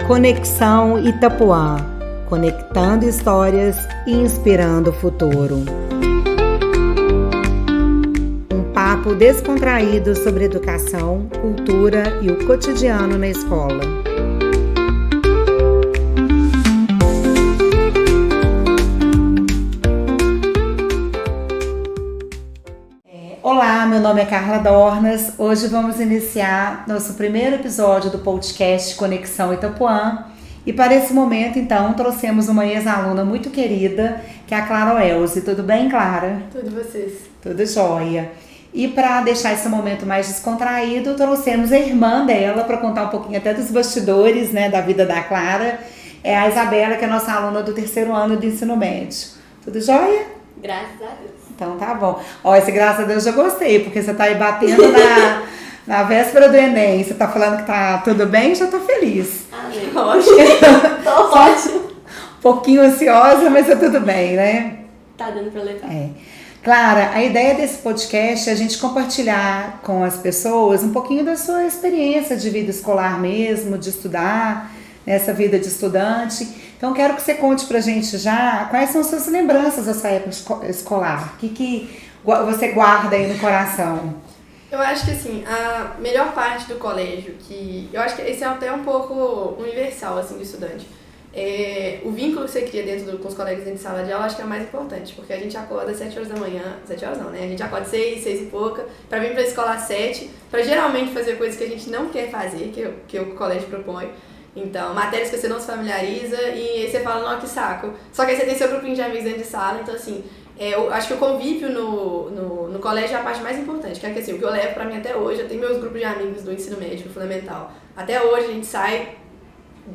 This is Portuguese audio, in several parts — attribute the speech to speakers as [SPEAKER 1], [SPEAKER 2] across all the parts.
[SPEAKER 1] Conexão Itapuã, conectando histórias e inspirando o futuro. Um papo descontraído sobre educação, cultura e o cotidiano na escola. Olá, meu nome é Carla Dornas. Hoje vamos iniciar nosso primeiro episódio do podcast Conexão Itapuã. E para esse momento, então, trouxemos uma ex-aluna muito querida, que é a Clara Oelze. Tudo bem, Clara?
[SPEAKER 2] Tudo, vocês?
[SPEAKER 1] Tudo jóia. E para deixar esse momento mais descontraído, trouxemos a irmã dela para contar um pouquinho até dos bastidores, né, da vida da Clara. É a Isabela, que é nossa aluna do terceiro ano do ensino médio. Tudo jóia?
[SPEAKER 2] Graças a Deus.
[SPEAKER 1] Então tá bom. Ó, esse graças a Deus eu gostei, porque você tá aí batendo na véspera do Enem. Você tá falando que tá tudo bem, já tô feliz.
[SPEAKER 2] Amém. Ótimo. Tô ótimo.
[SPEAKER 1] Um pouquinho ansiosa, mas tá tudo bem, né?
[SPEAKER 2] Tá dando pra levar.
[SPEAKER 1] Clara, a ideia desse podcast é a gente compartilhar com as pessoas um pouquinho da sua experiência de vida escolar mesmo, de estudar, nessa vida de estudante. Então, quero que você conte pra gente já quais são as suas lembranças dessa época escolar. O que você guarda aí no coração?
[SPEAKER 2] Eu acho que, assim, a melhor parte do colégio, que eu acho que esse é até um pouco universal, assim, do estudante, o vínculo que você cria com os colegas dentro de sala de aula, acho que é o mais importante, porque a gente acorda às 7 horas da manhã, 7 horas não, né? A gente acorda 6 e pouca, pra vir pra escola às 7, pra geralmente fazer coisas que a gente não quer fazer, que o colégio propõe. Então, matérias que você não se familiariza e aí você fala, não, que saco. Só que aí você tem seu grupinho de amigos dentro de sala, então assim, eu acho que o convívio no colégio é a parte mais importante, que é que assim, o que eu levo pra mim até hoje, eu tenho meus grupos de amigos do ensino médio, fundamental. Até hoje a gente sai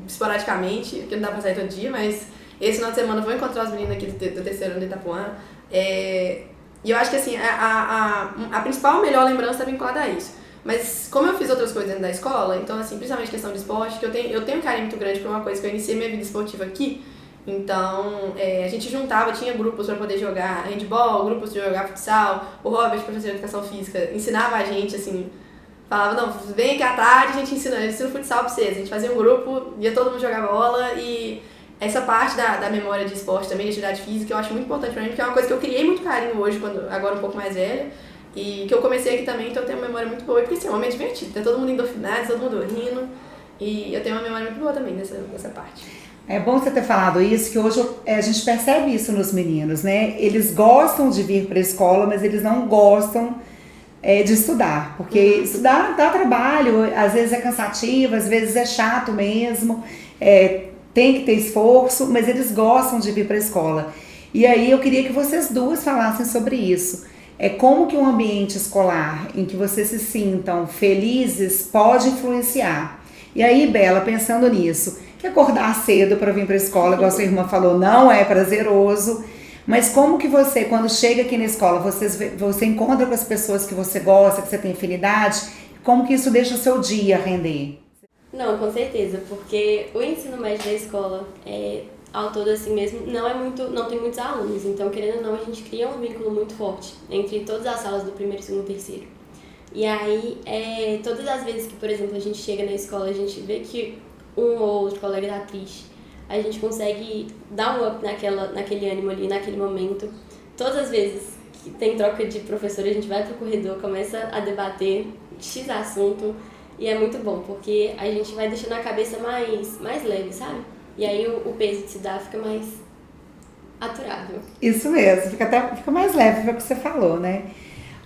[SPEAKER 2] esporadicamente, porque não dá pra sair todo dia, mas esse final de semana eu vou encontrar os meninos aqui do terceiro ano de Itapuã. E eu acho que assim, a principal melhor lembrança tá vinculada a isso. Mas como eu fiz outras coisas dentro da escola, então assim, principalmente questão de esporte, que eu tenho um carinho muito grande por uma coisa que eu iniciei minha vida esportiva aqui. Então, a gente juntava, tinha grupos para poder jogar handball, grupos de jogar futsal. O Robert, professor de educação física, ensinava a gente, assim, falava, não, vem aqui à tarde, a gente ensina futsal pra vocês. A gente fazia um grupo, ia todo mundo jogar bola e essa parte da memória de esporte também, de atividade física, eu acho muito importante pra mim, porque é uma coisa que eu criei muito carinho hoje, agora um pouco mais velha. E que eu comecei aqui também, então eu tenho uma memória muito boa. Porque assim, é um momento divertido, tem todo mundo endorfinado, todo mundo rindo. E eu tenho uma memória muito boa também dessa parte.
[SPEAKER 1] É bom você ter falado isso, que hoje a gente percebe isso nos meninos, né? Eles gostam de vir para a escola, mas eles não gostam de estudar. Porque estudar dá trabalho, às vezes é cansativo, às vezes é chato mesmo. Tem que ter esforço, mas eles gostam de vir para a escola. E aí eu queria que vocês duas falassem sobre isso. Como que um ambiente escolar em que vocês se sintam felizes pode influenciar. E aí, Bela, pensando nisso, que acordar cedo para vir para a escola, igual a sua irmã falou, não é prazeroso, mas como que você, quando chega aqui na escola, você encontra com as pessoas que você gosta, que você tem afinidade, como que isso deixa o seu dia render?
[SPEAKER 3] Não, com certeza, porque o ensino médio da escola ao todo assim mesmo, não tem muitos alunos, então querendo ou não, a gente cria um vínculo muito forte entre todas as salas do primeiro, segundo e terceiro. E aí, todas as vezes que, por exemplo, a gente chega na escola, a gente vê que um ou outro colega tá triste, a gente consegue dar um up naquele ânimo ali, naquele momento. Todas as vezes que tem troca de professor, a gente vai pro corredor, começa a debater X assunto, e é muito bom, porque a gente vai deixando a cabeça mais leve, sabe? E aí o peso de estudar fica mais aturável.
[SPEAKER 1] Isso mesmo, fica mais leve, foi o que você falou, né?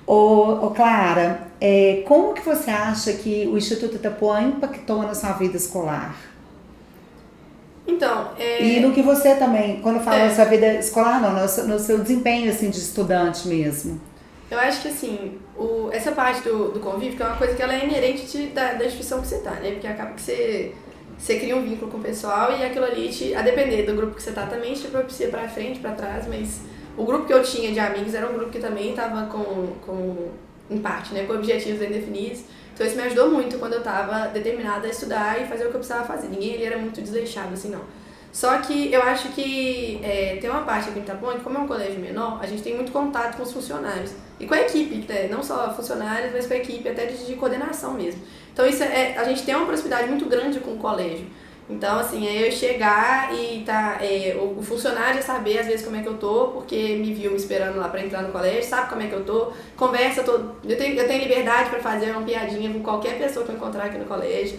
[SPEAKER 1] Ô Clara, como que você acha que o Instituto Itapuã impactou na sua vida escolar?
[SPEAKER 2] Então,
[SPEAKER 1] E no que você também, quando fala da sua vida escolar, não, no seu desempenho assim, de estudante mesmo. Eu
[SPEAKER 2] acho que assim, essa parte do convívio, que é uma coisa que ela é inerente da instituição que você tá, né? Porque acaba que você cria um vínculo com o pessoal e aquilo ali, a depender do grupo que você tá também, te propicia pra frente, pra trás, mas o grupo que eu tinha de amigos era um grupo que também tava em parte, né, com objetivos bem definidos. Então isso me ajudou muito quando eu tava determinada a estudar e fazer o que eu precisava fazer. Ninguém ali era muito desleixado, assim, não. Só que eu acho que tem uma parte aqui em Itapuã, que como é um colégio menor, a gente tem muito contato com os funcionários. E com a equipe, né? Não só funcionários, mas com a equipe até de coordenação mesmo. Então isso a gente tem uma proximidade muito grande com o colégio. Então, assim, é eu chegar e o funcionário saber, às vezes, como é que eu tô, porque me viu me esperando lá pra entrar no colégio, sabe como é que eu tô, conversa, eu tenho liberdade pra fazer uma piadinha com qualquer pessoa que eu encontrar aqui no colégio.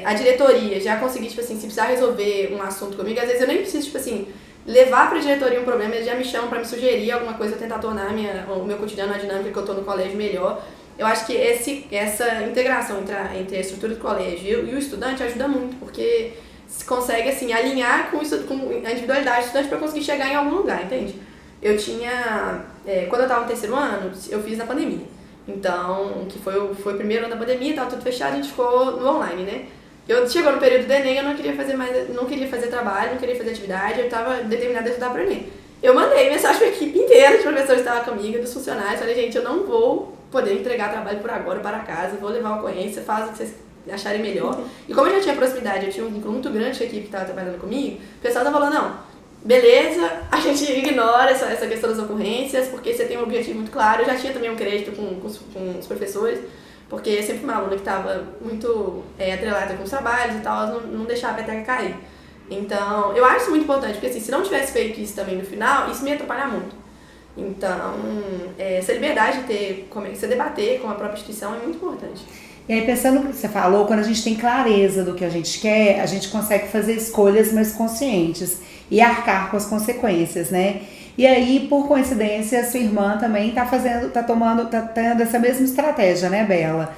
[SPEAKER 2] A diretoria, já consegui, tipo assim, se precisar resolver um assunto comigo, às vezes eu nem preciso, tipo assim, levar pra diretoria um problema, eles já me chamam pra me sugerir alguma coisa, tentar tornar o meu cotidiano, a dinâmica que eu tô no colégio melhor. Eu acho que essa integração entre a estrutura do colégio e o estudante ajuda muito, porque se consegue, assim, alinhar com a individualidade do estudante para conseguir chegar em algum lugar, entende? Eu tinha... quando eu estava no terceiro ano, eu fiz na pandemia. Então, que foi o primeiro ano da pandemia, estava tudo fechado, a gente ficou no online, né? Chegou no período do Enem, eu não queria fazer trabalho, não queria fazer atividade, eu estava determinada a estudar para o Enem. Eu mandei mensagem para a equipe inteira de professores que estavam comigo, dos funcionários, falei, gente, eu não vou poder entregar trabalho por agora para casa, vou levar uma ocorrência, faz o que vocês acharem melhor. E como eu já tinha proximidade, eu tinha um vínculo muito grande com a equipe que estava trabalhando comigo, o pessoal estava falando, não, beleza, a gente ignora essa questão das ocorrências, porque você tem um objetivo muito claro. Eu já tinha também um crédito com os professores, porque é sempre uma aluna que estava muito atrelada com os trabalhos e tal, não deixava a peteca cair. Então, eu acho isso muito importante, porque assim, se não tivesse feito isso também no final, isso me ia atrapalhar muito. Então, essa liberdade de você debater com a própria instituição é muito importante.
[SPEAKER 1] E aí, pensando no que você falou, quando a gente tem clareza do que a gente quer, a gente consegue fazer escolhas mais conscientes e arcar com as consequências, né? E aí, por coincidência, a sua irmã também tá tendo essa mesma estratégia, né, Bela?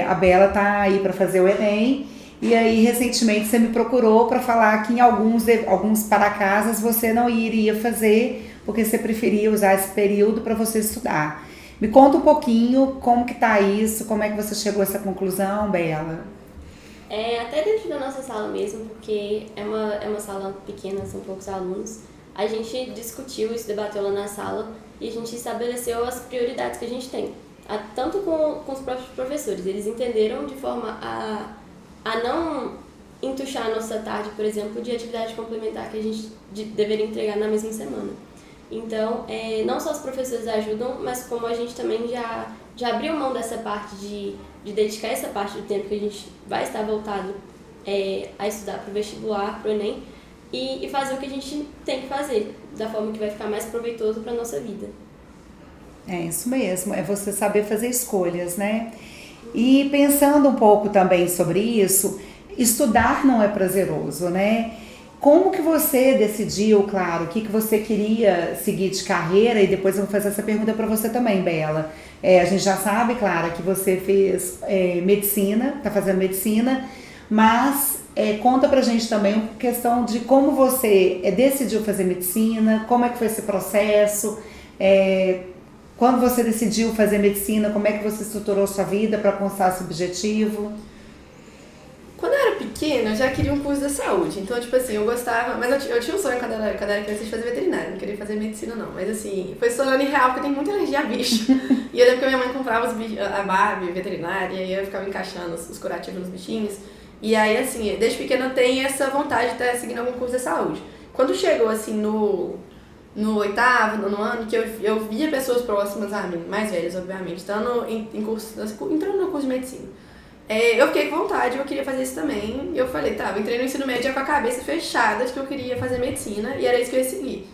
[SPEAKER 1] A Bela tá aí para fazer o Enem, e aí, recentemente, você me procurou para falar que em alguns para-casas você não iria fazer, porque você preferia usar esse período para você estudar. Me conta um pouquinho como que tá isso, como é que você chegou a essa conclusão, Bela?
[SPEAKER 3] Até dentro da nossa sala mesmo, porque é uma sala pequena, são poucos alunos, a gente discutiu isso, debateu lá na sala e a gente estabeleceu as prioridades que a gente tem. Tanto com os próprios professores, eles entenderam de forma a não entuchar a nossa tarde, por exemplo, de atividade complementar que a gente deveria entregar na mesma semana. Então, não só os professores ajudam, mas como a gente também já abriu mão dessa parte de dedicar essa parte do tempo que a gente vai estar voltado a estudar para o vestibular, para o Enem, e fazer o que a gente tem que fazer, da forma que vai ficar mais proveitoso para a nossa vida.
[SPEAKER 1] É isso mesmo, é você saber fazer escolhas, né? E pensando um pouco também sobre isso, estudar não é prazeroso, né? Como que você decidiu, claro, o que você queria seguir de carreira? E depois eu vou fazer essa pergunta para você também, Bela. A gente já sabe, claro, que você fez medicina, está fazendo medicina, mas conta pra gente também uma questão de como você decidiu fazer medicina, como é que foi esse processo, quando você decidiu fazer medicina, como é que você estruturou sua vida para alcançar esse objetivo?
[SPEAKER 2] Quando eu era pequena, eu já queria um curso da saúde. Então, tipo assim, eu gostava... Mas eu tinha um sonho quando era criança de fazer veterinária. Não queria fazer medicina, não. Mas assim, foi sonhando irreal, porque eu tenho muita alergia a bicho. E eu lembro que a minha mãe comprava a Barbie veterinária, e eu ficava encaixando os curativos nos bichinhos. E aí, assim, desde pequena eu tenho essa vontade de estar seguindo algum curso da saúde. Quando chegou, assim, no 8º, no ano, que eu via pessoas próximas a mim, mais velhas, obviamente, entrando no curso de medicina. Eu fiquei com vontade, eu queria fazer isso também. E eu falei, eu entrei no ensino médio com a cabeça fechada de que eu queria fazer medicina e era isso que eu ia seguir.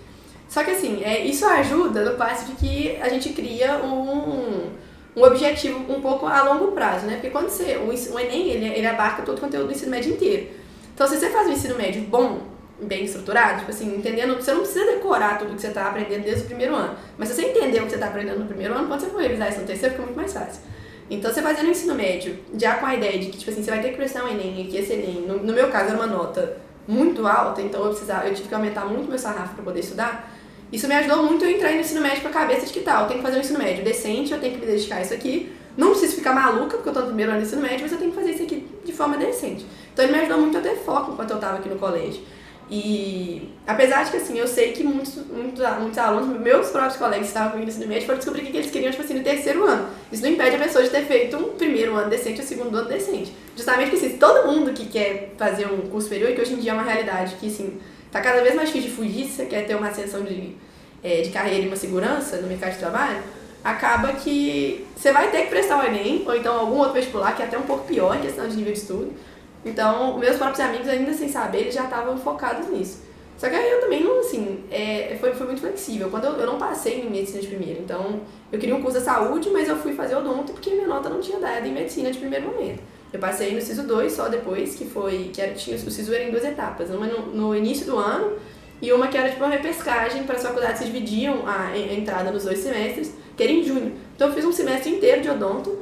[SPEAKER 2] Só que assim, isso ajuda no passo de que a gente cria um objetivo um pouco a longo prazo, né? Porque quando o Enem, ele abarca todo o conteúdo do ensino médio inteiro. Então, se você faz um ensino médio bom, bem estruturado, tipo assim, entendendo, você não precisa decorar tudo que você está aprendendo desde o primeiro ano. Mas se você entender o que você está aprendendo no primeiro ano, quando você for revisar isso no terceiro, fica muito mais fácil. Então, você fazendo o ensino médio, já com a ideia de que, tipo assim, você vai ter que prestar um Enem, e que esse Enem, no meu caso, era uma nota muito alta, então eu tive que aumentar muito meu sarrafo para poder estudar. Isso me ajudou muito a entrar no ensino médio com a cabeça de que eu tenho que fazer um ensino médio decente, eu tenho que me dedicar a isso aqui. Não preciso ficar maluca, porque eu tô no primeiro ano do ensino médio, mas eu tenho que fazer isso aqui de forma decente. Então, ele me ajudou muito a ter foco enquanto eu estava aqui no colégio. E apesar de que, assim, eu sei que muitos alunos, meus próprios colegas que estavam comigo no ensino médio, foram descobrir o que eles queriam, tipo assim, no terceiro ano. Isso não impede a pessoa de ter feito um primeiro ano decente e um segundo ano decente. Justamente porque, assim, todo mundo que quer fazer um curso superior, e que hoje em dia é uma realidade que, assim, tá cada vez mais difícil de fugir, se você quer ter uma ascensão de carreira e uma segurança no mercado de trabalho, acaba que você vai ter que prestar o Enem, ou então algum outro vestibular, que é até um pouco pior em questão de nível de estudo. Então, meus próprios amigos, ainda sem saber, eles já estavam focados nisso. Só que aí eu também não, assim, foi muito flexível. Quando eu não passei em medicina de primeiro, então eu queria um curso da saúde, mas eu fui fazer odonto porque minha nota não tinha dado em medicina de primeiro momento. Eu passei no SISU 2 só depois, o SISU era em 2 etapas, uma no início do ano e uma que era tipo uma repescagem para as faculdades que dividiam a entrada nos 2 semestres, que era em junho. Então eu fiz um semestre inteiro de odonto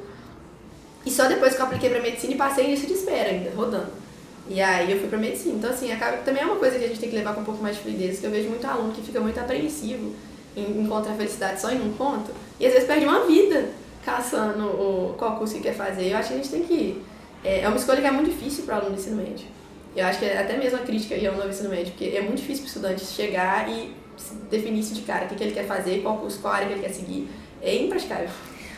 [SPEAKER 2] e só depois que eu apliquei para medicina e passei em lista de espera ainda, rodando. E aí eu fui pra medicina. Então, assim, acaba que também é uma coisa que a gente tem que levar com um pouco mais de fluidez, que eu vejo muito aluno que fica muito apreensivo em encontrar a felicidade só em um ponto, e às vezes perde uma vida caçando qual curso que quer fazer. Eu acho que a gente tem que... É uma escolha que é muito difícil para o aluno do ensino médio. Eu acho que é até mesmo a crítica ao novo ensino médio, porque é muito difícil para o estudante chegar e definir isso de cara, o que ele quer fazer, qual curso, qual área que ele quer seguir. É impraticável.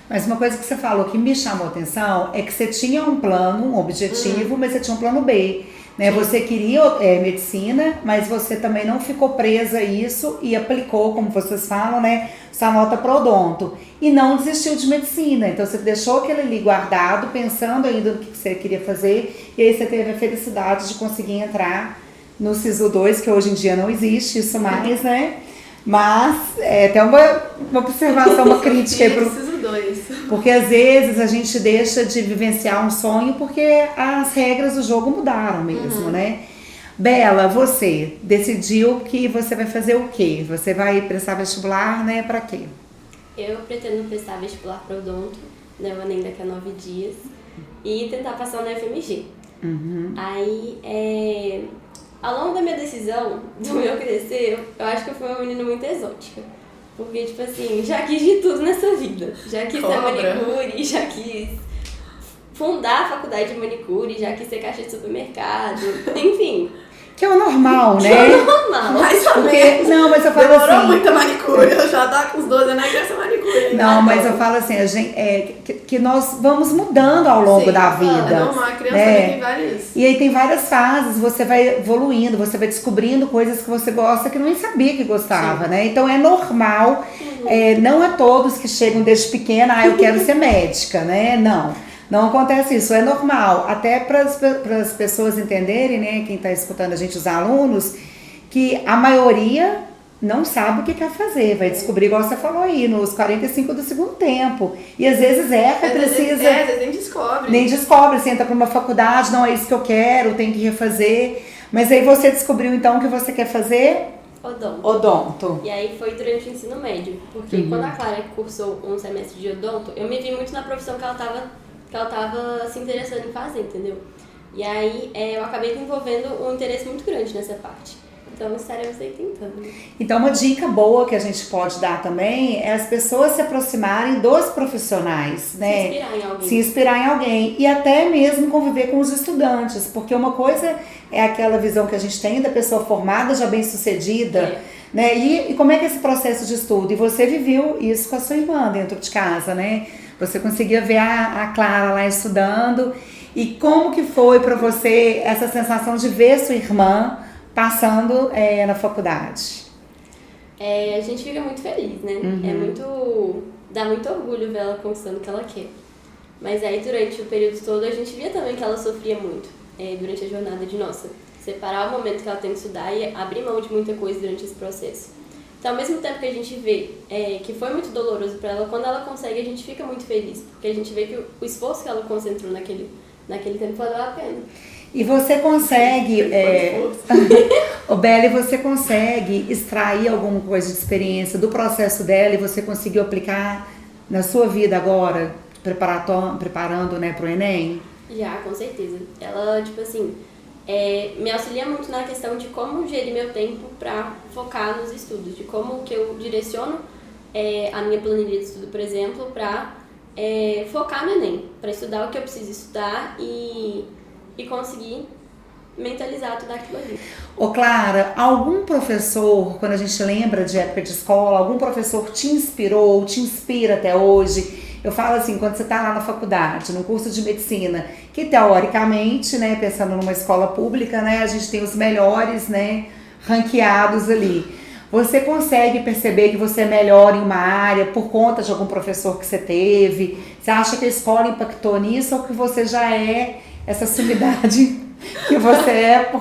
[SPEAKER 1] Mas uma coisa que você falou que me chamou a atenção é que você tinha um plano, um objetivo, mas você tinha um plano B. Né? Você queria medicina, mas você também não ficou presa a isso e aplicou, como vocês falam, né, sua nota pro odonto. E não desistiu de medicina. Então você deixou aquele ali guardado, pensando ainda no que você queria fazer, e aí você teve a felicidade de conseguir entrar no SISU 2, que hoje em dia não existe isso mais, né? Mas tem uma observação, uma crítica aí pro
[SPEAKER 2] SISU 2.
[SPEAKER 1] Porque às vezes a gente deixa de vivenciar um sonho porque as regras do jogo mudaram mesmo, né? Bela, você decidiu que você vai fazer o quê? Você vai prestar vestibular, né? Pra quê?
[SPEAKER 3] Eu pretendo prestar vestibular para odonto, né? O Enem daqui a 9 dias, e tentar passar na FMG. Aí, ao longo da minha decisão, do meu crescer, eu acho que eu fui uma menina muito exótica. Porque, tipo assim, já quis de tudo nessa vida. Já quis ser manicure, já quis fundar a faculdade de manicure, já quis ser caixa de supermercado, enfim.
[SPEAKER 1] Que é o normal, né?
[SPEAKER 3] Que é o normal.
[SPEAKER 2] Mais ou
[SPEAKER 1] Porque,
[SPEAKER 2] menos.
[SPEAKER 1] não, mas eu falo
[SPEAKER 2] Demorou
[SPEAKER 1] assim...
[SPEAKER 2] muita manicure, eu já tava com os 12 anos, já sou manicure.
[SPEAKER 1] Não, mas eu falo assim, a gente, que nós vamos mudando ao longo da vida.
[SPEAKER 2] É normal, a criança
[SPEAKER 1] né?
[SPEAKER 2] também tem várias...
[SPEAKER 1] E aí tem várias fases, você vai evoluindo, você vai descobrindo coisas que você gosta que não sabia que gostava, né? Então é normal, não é todos que chegam desde pequena, eu quero ser médica, né? Não acontece isso, é normal. Até para as pessoas entenderem, né, quem está escutando a gente, os alunos, que a maioria não sabe o que quer fazer, vai descobrir, igual você falou aí, nos 45 do segundo tempo. E às vezes precisa...
[SPEAKER 2] Às vezes nem descobre.
[SPEAKER 1] Nem descobre, você entra para uma faculdade, não é isso que eu quero, tem que refazer. Mas aí você descobriu então o que você quer fazer? Odonto.
[SPEAKER 3] E aí foi durante o ensino médio, porque quando a Clara cursou um semestre de odonto, eu me vi muito na profissão que ela tava se interessando em fazer, entendeu? E aí eu acabei desenvolvendo um interesse muito grande nessa parte. Então estaremos aí tentando.
[SPEAKER 1] Então uma dica boa que a gente pode dar também é as pessoas se aproximarem dos profissionais, né?
[SPEAKER 3] Se inspirar em alguém.
[SPEAKER 1] Se inspirar em alguém e até mesmo conviver com os estudantes, porque uma coisa é aquela visão que a gente tem da pessoa formada, já bem sucedida, né? E como é que é esse processo de estudo? E você viveu isso com a sua irmã dentro de casa, né? Você conseguia ver a Clara lá estudando. E como que foi para você essa sensação de ver sua irmã passando na faculdade?
[SPEAKER 3] A gente fica muito feliz, né? Dá muito orgulho ver ela conquistando o que ela quer. Mas aí durante o período todo a gente via também que ela sofria muito durante a jornada de separar o momento que ela tem que estudar e abrir mão de muita coisa durante esse processo. Então, ao mesmo tempo que a gente vê que foi muito doloroso para ela, quando ela consegue, a gente fica muito feliz, porque a gente vê que o esforço que ela concentrou naquele tempo valeu a pena.
[SPEAKER 1] E você consegue, Belle, você consegue extrair alguma coisa de experiência do processo dela e você conseguiu aplicar na sua vida agora, preparando, né, pro Enem?
[SPEAKER 3] Já, com certeza. Ela, tipo assim, me auxilia muito na questão de como gerir meu tempo para focar nos estudos, de como que eu direciono a minha planilha de estudo, por exemplo, para focar no Enem, para estudar o que eu preciso estudar e conseguir mentalizar tudo aquilo ali.
[SPEAKER 1] Ô Clara, algum professor, quando a gente lembra de época de escola, algum professor te inspirou, te inspira até hoje? Eu falo assim, quando você está lá na faculdade, no curso de medicina, que teoricamente, né, pensando numa escola pública, né, a gente tem os melhores, né, ranqueados ali. Você consegue perceber que você é melhor em uma área por conta de algum professor que você teve? Você acha que a escola impactou nisso ou que você já é essa sumidade que você é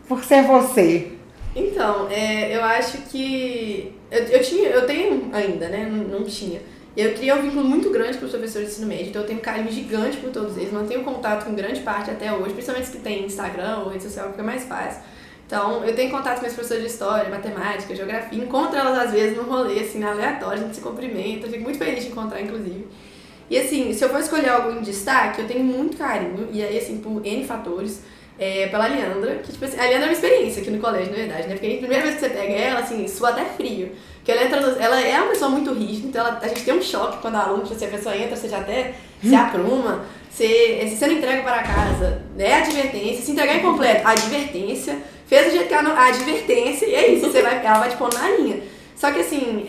[SPEAKER 1] por ser você?
[SPEAKER 2] Então, eu acho que eu tenho ainda, né? Não tinha. Eu criei um vínculo muito grande com os professores de ensino médio, então eu tenho um carinho gigante por todos eles, mantenho contato com grande parte até hoje, principalmente os que tem Instagram ou rede social, fica mais fácil. Então, eu tenho contato com meus professores de história, matemática, geografia, encontro elas às vezes no rolê, assim, aleatório, a gente se cumprimenta, eu fico muito feliz de encontrar, inclusive. E assim, se eu for escolher algo em destaque, eu tenho muito carinho, e aí assim, por N fatores, pela Leandra, que tipo assim, a Leandra é uma experiência aqui no colégio, na verdade, né? Porque a primeira vez que você pega ela, assim, sua até frio. Porque ela é uma pessoa muito rígida, então a gente tem um choque quando a aluna, tipo assim, a pessoa entra, você já até se apruma, se você não entrega para casa, né? Advertência, se entregar incompleto, advertência, fez do jeito que ela advertência, e é isso, ela vai te pôr na linha. Só que assim,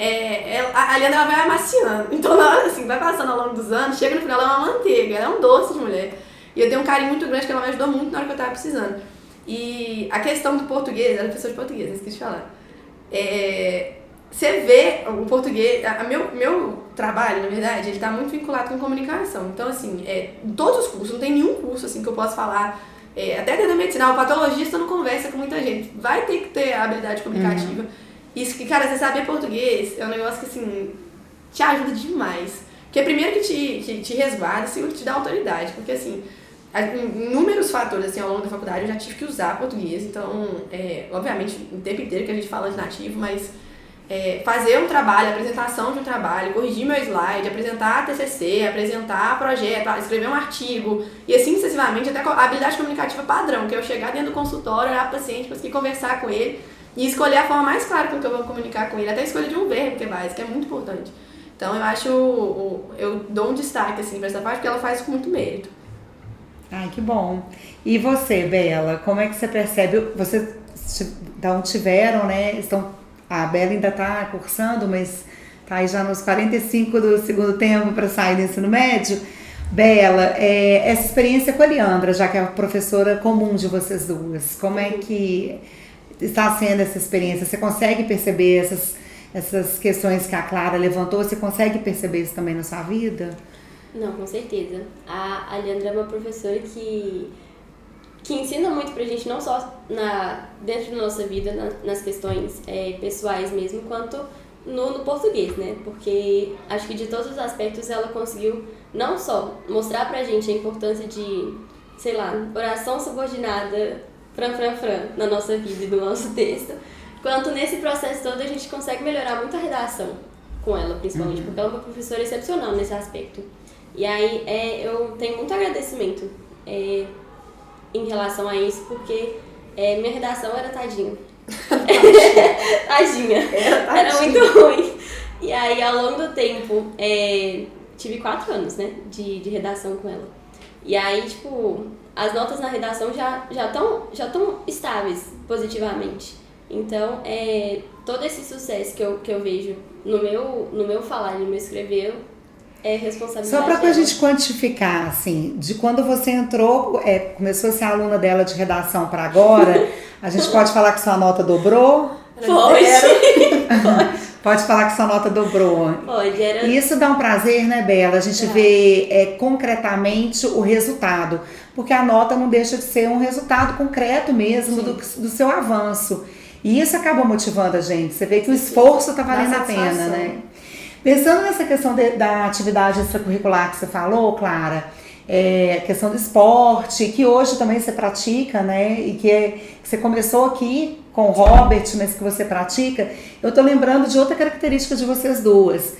[SPEAKER 2] a Leandra ela vai amaciando, então na hora assim, vai passando ao longo dos anos, chega no final ela é uma manteiga, ela é um doce de mulher. E eu tenho um carinho muito grande, que ela me ajudou muito na hora que eu tava precisando. E a questão do português, ela é professora de português, não esqueci de falar. Você vê o português, meu trabalho, na verdade, ele tá muito vinculado com comunicação. Então, assim, todos os cursos, não tem nenhum curso assim que eu possa falar, até dentro da medicina, o patologista não conversa com muita gente, vai ter que ter a habilidade comunicativa. Isso que, cara, você saber português é um negócio que, assim, te ajuda demais. Porque primeiro que te resguarda, segundo que te dá autoridade. Porque, assim, inúmeros fatores, assim, ao longo da faculdade eu já tive que usar português. Então, obviamente, o tempo inteiro que a gente fala de nativo, mas fazer um trabalho, apresentação de um trabalho, corrigir meu slide, apresentar TCC, apresentar projeto, escrever um artigo, e assim sucessivamente, até a habilidade comunicativa padrão, que é eu chegar dentro do consultório, olhar para o paciente, conseguir conversar com ele, e escolher a forma mais clara com que eu vou comunicar com ele, até a escolha de um verbo, que é básico, que é muito importante. Então eu acho, eu dou um destaque assim para essa parte, porque ela faz com muito mérito.
[SPEAKER 1] Ai, que bom. E você, Bela, como é que você percebe? Vocês então tiveram, né? A Bela ainda está cursando, mas está aí já nos 45 do segundo tempo para sair do ensino médio. Bela, essa experiência com a Leandra, já que é a professora comum de vocês duas, como é que está sendo essa experiência? Você consegue perceber essas questões que a Clara levantou? Você consegue perceber isso também na sua vida?
[SPEAKER 3] Não, com certeza. A Leandra é uma professora que ensina muito pra gente, não só dentro da nossa vida, nas questões pessoais mesmo, quanto no português, né? Porque acho que de todos os aspectos ela conseguiu não só mostrar pra gente a importância de, sei lá, oração subordinada, fran, na nossa vida e no nosso texto, quanto nesse processo todo a gente consegue melhorar muito a redação com ela, principalmente, porque ela é uma professora excepcional nesse aspecto. E aí eu tenho muito agradecimento em relação a isso, porque minha redação era tadinha. Tadinha. Era muito ruim. E aí, ao longo do tempo, tive 4 anos, né, de redação com ela. E aí, tipo, as notas na redação já estão estáveis, positivamente. Então, todo esse sucesso que eu vejo no meu falar e no meu escrever é responsabilidade
[SPEAKER 1] Só para a
[SPEAKER 3] dela.
[SPEAKER 1] gente quantificar, assim, de quando você entrou, começou a ser aluna dela de redação para agora, a gente pode falar que sua nota dobrou?
[SPEAKER 3] Pode.
[SPEAKER 1] Pode falar que sua nota dobrou.
[SPEAKER 3] Pode, era...
[SPEAKER 1] E isso dá um prazer, né, Bela? A gente vê concretamente o resultado. Porque a nota não deixa de ser um resultado concreto mesmo do seu avanço. E isso acaba motivando a gente. Você vê que o esforço está valendo a pena, né? Pensando nessa questão da atividade extracurricular que você falou, Clara, a questão do esporte, que hoje também você pratica, né? E que você começou aqui com o Robert, mas que você pratica. Eu tô lembrando de outra característica de vocês duas.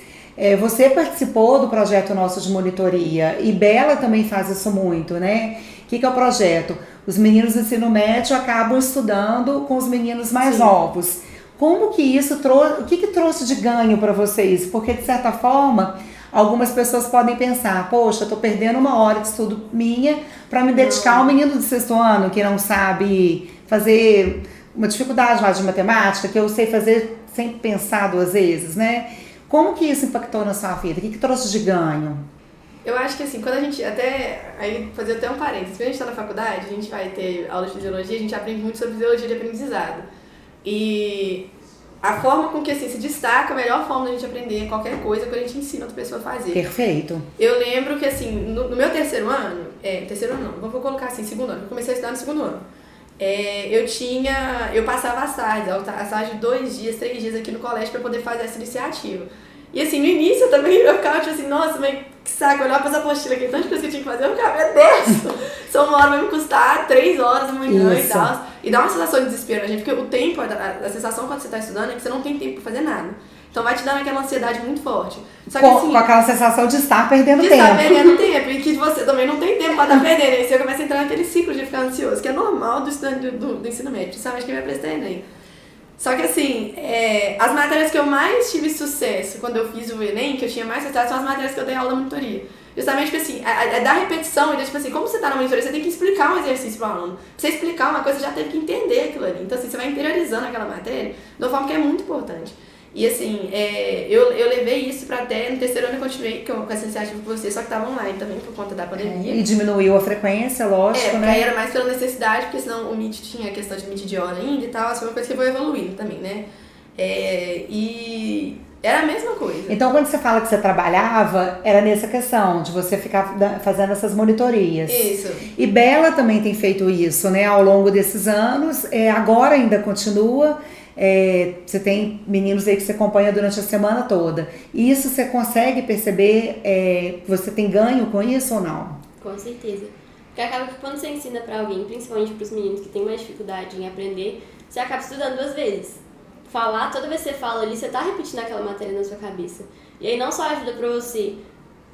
[SPEAKER 1] Você participou do projeto nosso de monitoria e Bela também faz isso muito, né? O que é o projeto? Os meninos do ensino médio acabam estudando com os meninos mais novos. Como que isso trouxe, o que trouxe de ganho para vocês? Porque, de certa forma, algumas pessoas podem pensar, poxa, eu tô perdendo 1 hora de estudo minha para me dedicar ao menino do 6º ano que não sabe fazer uma dificuldade lá de matemática, que eu sei fazer sem pensar 2 vezes, né? Como que isso impactou na sua vida? O que trouxe de ganho?
[SPEAKER 2] Eu acho que assim, quando a gente fazer até um parênteses, quando a gente tá na faculdade, a gente vai ter aula de fisiologia, a gente aprende muito sobre fisiologia de aprendizado. E a forma com que assim, se destaca, a melhor forma da gente aprender qualquer coisa é quando a gente ensina outra pessoa a fazer.
[SPEAKER 1] Perfeito.
[SPEAKER 2] Eu lembro que assim, no meu terceiro ano não, vou colocar assim, segundo ano, eu comecei a estudar no segundo ano. Eu passava as tardes de 2 dias, 3 dias aqui no colégio para poder fazer essa iniciativa. E assim, no início eu também eu ficava tipo assim, nossa, mas que saco, eu olhava pra essa apostila aqui, tanta coisa que eu tinha que fazer, eu ficava, meu Deus, só uma hora vai me custar 3 horas da manhã e tal. E dá uma sensação de desespero na gente, porque o tempo, a sensação quando você tá estudando é que você não tem tempo pra fazer nada. Então vai te dando aquela ansiedade muito forte. Só que, assim,
[SPEAKER 1] com aquela sensação de estar perdendo tempo.
[SPEAKER 2] De estar perdendo tempo, e que você também não tem tempo pra estar perdendo. Aí você começa a entrar naquele ciclo de ficar ansioso, que é normal do estudante do ensino médio, principalmente quem vai prestar Enem. Só que assim, as matérias que eu mais tive sucesso quando eu fiz o Enem, que eu tinha mais sucesso, são as matérias que eu dei aula na monitoria. Justamente porque assim, da repetição, e tipo assim, como você tá na monitoria, você tem que explicar um exercício pro aluno. Pra você explicar uma coisa, você já teve que entender aquilo ali. Então assim, você vai interiorizando aquela matéria de uma forma que é muito importante. E assim, eu levei isso pra até, no terceiro ano eu continuei com essa iniciativa com você, só que tava online também por conta da pandemia.
[SPEAKER 1] E diminuiu a frequência, lógico, né?
[SPEAKER 2] Aí era mais pela necessidade, porque senão o Meet tinha a questão de Meet de hora ainda e tal, isso foi uma coisa que foi evoluindo também, né? E era a mesma coisa.
[SPEAKER 1] Então, quando você fala que você trabalhava, era nessa questão de você ficar fazendo essas monitorias.
[SPEAKER 2] Isso.
[SPEAKER 1] E Bela também tem feito isso, né? Ao longo desses anos, agora ainda continua. Você tem meninos aí que você acompanha durante a semana toda. E isso você consegue perceber que você tem ganho com isso ou não?
[SPEAKER 3] Com certeza. Porque acaba que quando você ensina pra alguém, principalmente pros meninos que têm mais dificuldade em aprender, você acaba estudando 2 vezes. Falar, toda vez que você fala ali, você tá repetindo aquela matéria na sua cabeça. E aí não só ajuda pra você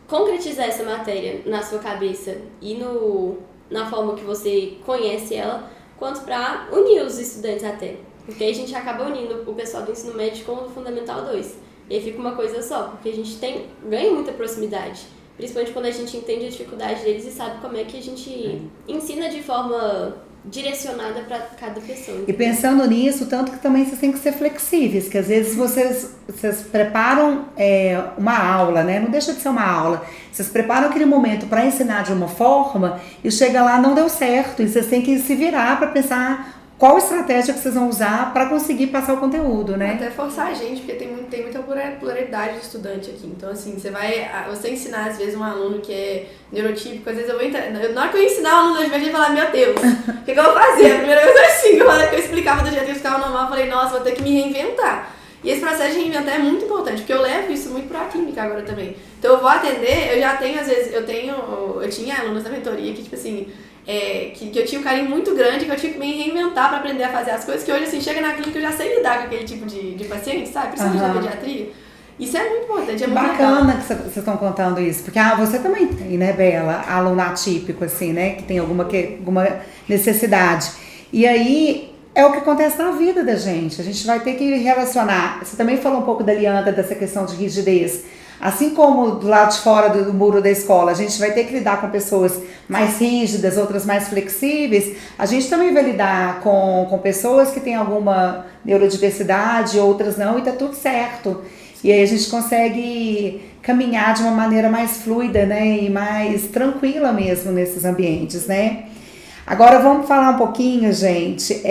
[SPEAKER 3] concretizar essa matéria na sua cabeça e na forma que você conhece ela, quanto pra unir os estudantes até. Porque aí a gente acaba unindo o pessoal do ensino médio com o Fundamental 2. E aí fica uma coisa só, porque a gente ganha muita proximidade. Principalmente quando a gente entende a dificuldade deles e sabe como é que a gente ensina de forma direcionada para cada pessoa.
[SPEAKER 1] E pensando nisso, tanto que também vocês têm que ser flexíveis, que às vezes vocês preparam uma aula, né? Não deixa de ser uma aula. Vocês preparam aquele momento para ensinar de uma forma e chega lá, não deu certo. E vocês têm que se virar para pensar qual estratégia que vocês vão usar para conseguir passar o conteúdo, né?
[SPEAKER 2] Até forçar a gente, porque tem muita pluralidade de estudante aqui. Então, assim, você ensinar, às vezes, um aluno que é neurotípico, às vezes eu vou entrar. Na hora que eu ensinar o aluno, eu vou falar, meu Deus, o que eu vou fazer? A primeira vez assim, na hora que eu explicava do jeito que eu ficava normal, eu falei, nossa, vou ter que me reinventar. E esse processo de reinventar é muito importante, porque eu levo isso muito pra química agora também. Então, eu vou atender, eu já tenho, às vezes, eu tinha alunos da mentoria que, tipo assim, que eu tinha um carinho muito grande, que eu tinha que me reinventar pra aprender a fazer as coisas, que hoje, assim, chega na clínica eu já sei lidar com aquele tipo de paciente, sabe? Principalmente na pediatria. Isso é muito importante, é muito
[SPEAKER 1] bacana
[SPEAKER 2] legal.
[SPEAKER 1] Que vocês estão contando isso, porque você também tem, né, Bela, aluno atípico, assim, né, que tem alguma necessidade. E aí, é o que acontece na vida da gente, a gente vai ter que relacionar. Você também falou um pouco da Lianda, dessa questão de rigidez. Assim como do lado de fora do muro da escola, a gente vai ter que lidar com pessoas mais rígidas, outras mais flexíveis, a gente também vai lidar com pessoas que têm alguma neurodiversidade, outras não, e tá tudo certo. E aí a gente consegue caminhar de uma maneira mais fluida, né, e mais tranquila mesmo nesses ambientes, né? Agora vamos falar um pouquinho, gente,